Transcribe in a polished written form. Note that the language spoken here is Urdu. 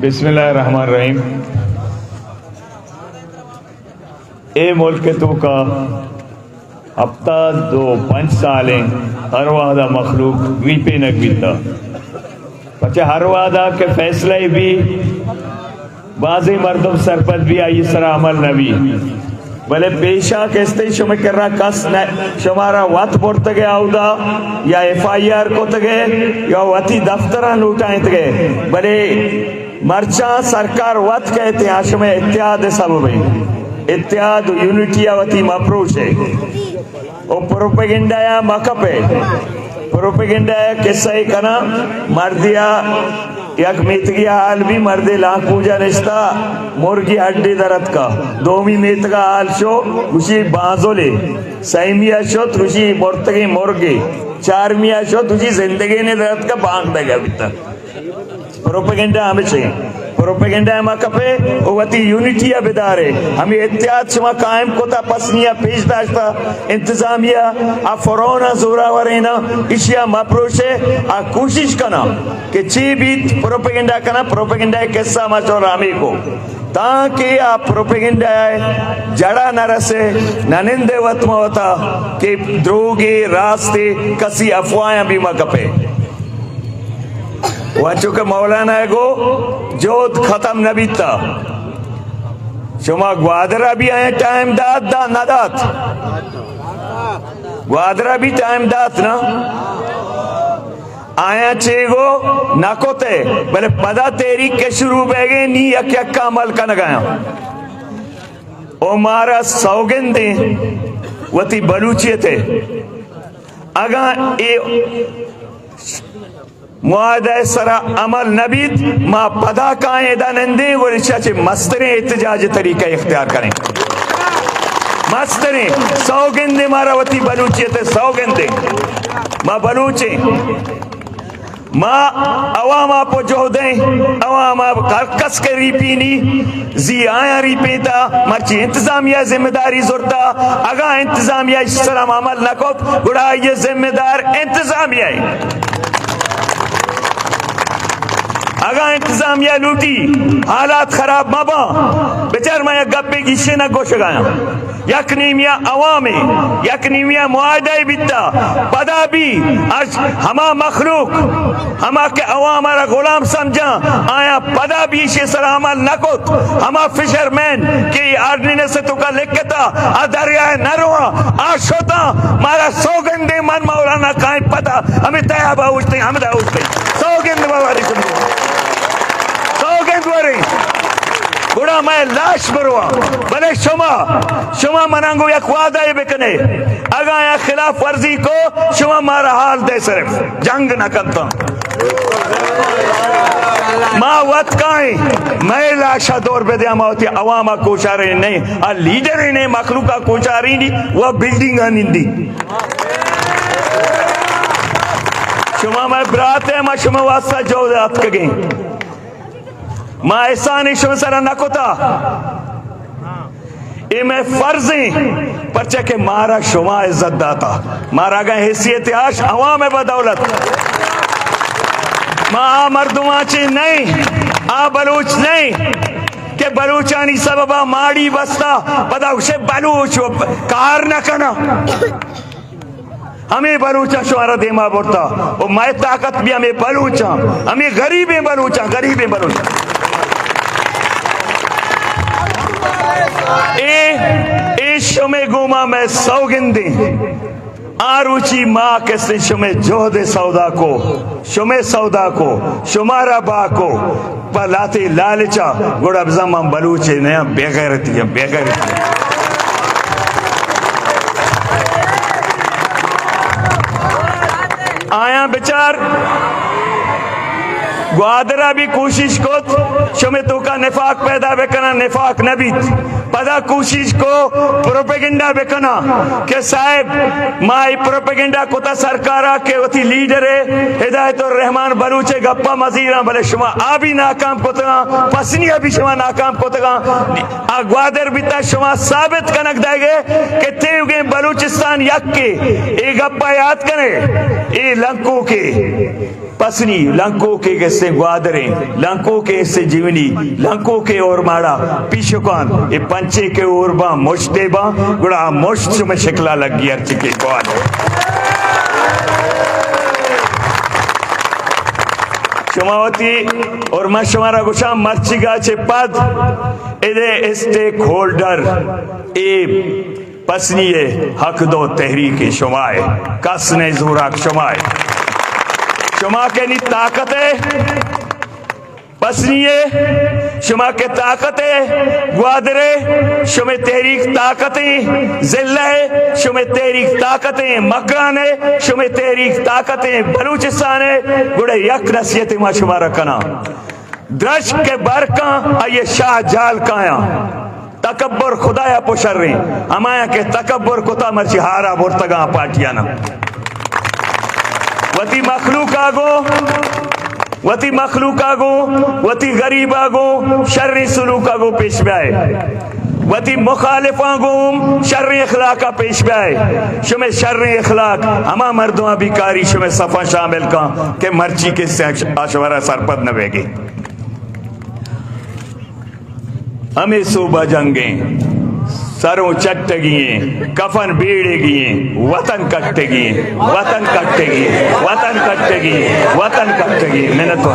بسم اللہ الرحمن الرحیم. اے ملک تو کا ہفتہ دو 5 سالیں ہر وعدہ مخلوق وی پہ نک بیتا پچھے ہر وعدہ کے فیصلے بھی بعضی مردم سرپت بھی آئی سر عمل نبی بلے پیشہ کستے شما کر رہا کس شمارا وات بورت گئے آؤدا یا FIR کو تگے یا واتی دفتران لوٹائیں تگے بلے مرچاں سرکار وات کہتے ہیں شما اتحاد سبب ہے اتحاد یونٹی آواتی مپروش ہے او پروپیگنڈا یا مکپ ہے پروپیگنڈا ہے قصہ ہی کنا مردیا یک میتگی حال بھی مردی لاکھ پوجا نشتا مرگی ہڈی درد کا دومی میتگا حال شو اسی بانزو لے سیمیہ شو تجھی مرتگی مرگی چارمیہ شو تجھی زندگی نے درد کا بانگ دے گا بیتا پروپیگنڈا ہمیں چاہیے پروپیگنڈا ہمیں کپے اوتی یونٹیا بدارے ہمیں اتحاد شما قائم کوتا پسنیا پیش داشتا انتظامیہ فرونا زورا ورینا اشیاء مپروشے کوشش کنا کہ چی بیت پروپیگنڈا کنا پروپیگنڈا قصہ مچور رامی کو تاکہ آپ پروپیگنڈا جڑا نہ رسے ننندے وطمہ ہوتا کہ دروگی راستے کسی افواہیں بھی مکپے وہ چونکہ مولانا ہے گو جوت ختم نبی تا شما گوادرہ بھی آئیں ٹائم دات دا نہ دات گوادرہ بھی ٹائم دات نا آیا چھے گو نکو تے بلے پدا تیری کے شروع بے گئے نی یک یک کا عمل کا نگایا او مارا سوگن دیں وہ تی بلوچی تھے اگاں اے معاہدہ سرا عمل نبید ما پدا کائیں دانندے وہ رشا چھے مستریں احتجاج طریقہ اختیار کریں مستریں سوگندے مارا وطی بلوچیت سوگندے ما بلوچیں ما عواما پو جو دیں عواما کس کے ریپینی زی آیا ریپیتا مرچی انتظامیہ ذمہ داری زورتا اگا انتظامیہ اس سلام عمل نکوت گڑا یہ ذمہ دار انتظامیہ ہے اگا انتظامیہ لوٹی حالات خراب مبا بچار میں یک گپے گیشے نہ گوش گایا یک نیمیا عوامی یک نیمیا معاہدہ بیتا پدا بھی آج ہما مخلوق ہما کے عوام را غلام سمجھا آیا پدا بھی اسے سر عمل نکوت ہما فشرمین کی آرڈینس سے تو کا لکھتا دریائے نروا آشوتا مارا سوگندے من مولانا قائم پتا ہمیں تیابہ اوشتے ہمیں دا اوشتے سوگند بواری سمجھو سوگند بواری گوڑا میں لاش بروا بلے شما منانگو یک وعدہ بکنے اگا یا خلاف ورزی کو شما مارا حال دے صرف جنگ نہ کرتا ما وقت کائیں میں لاشا دور پہ دیا ماوتی عواما کوشا رہے نہیں لیڈر ہی نہیں مخلوقہ کوشا رہی نہیں وہ بلڈنگ آنندی شما میں برات ہے ما شما واسطہ جو دات کگیں ما احسانی شما سرہ نکوتا اے میں فرضیں پرچہ کہ مارا شما عزت داتا مارا گا حیثیت آش عوام بدولت ما مردمہ چی نہیں بلوچ نہیں کہ بلوچانی سببا ماڑی بستا پدا اسے بلوچ کار نہ کنا ہمیں بلوچا شوارا دیما بورتا اور میں طاقت بھی ہمیں بلوچا ہمیں غریبیں بلوچا غریبیں بلوچا اے شمع گوما میں سوگندیں آروچی ماں کسے شمع جوہد سودا کو شمع سودا کو شمارا با کو پلاتے لالچا گوڑا بزمان بلوچے نیا بے غیرتی ہے بے غیرتی ہے آیا بچار گوادرہ بھی کوشش کو شمع تو کا نفاق پیدا بکنا نفاق نبیت پدا کوشش کو پروپیگنڈا بکنا کہ صاحب مائی پروپیگنڈا کتا سرکارا کہ وتی لیڈر ہدایت الرحمن بلوچے گپا مزیران بلے شما آبی ناکام کتنا پسنی ابھی شما ناکام کتنا گوادر بیتا شما ثابت کنک دائے گے کہ تیو گئے بلوچستان یک کے اے گپا یاد کرے اے لنکو کے پسنی لنکو کے سے گوادریں لنکو کے سے جیونی لنکو کے اور ماڑا پیشکان یہ پنچے کے اور باں مشتے باں گڑا مشت میں شکلہ لگ گیا چکے گواد شماوتی اور میں شمارا گوشا مرچی گا چھے پد ادھے اسٹیک ہولڈر اے پسنیے حق دو تحریک شمائے کسنے زوراک شمائے شما کے نی طاقت ہے پسنیے شما کے طاقت ہے گوادرے شما تحریک طاقت ہے ضلع ہے شما تحریک طاقت ہے مکان ہے شما تحریک طاقت ہے بلوچستان ہے گوڑے یک نصیحت ما شما رکھنا درش کے برکاں آئیے شاہ جال کایا تکبر خدایا پوشر رہے ہمایا کہ تکبر کتا مرچی ہارا بورتگاں پاٹیانا وتی مخلوق آگو وتی مخلوق آگو وتی غریب آگو شر سلوک آگو پیش بائے وتی مخالف آگو شر اخلاق پیش بائے شمیں شر اخلاق ہما مردوں بھی کاری شمیں صفحہ شامل کا کہ مرچی کے سے آشورہ سرپد نہ بے گی ہمیں صوبہ جنگیں سروں چٹگیں کفن بیڑے گئیں وطن کٹے گئیں وطن کٹے گئیں وطن کٹے گئیں وطن کٹے گئیں محنت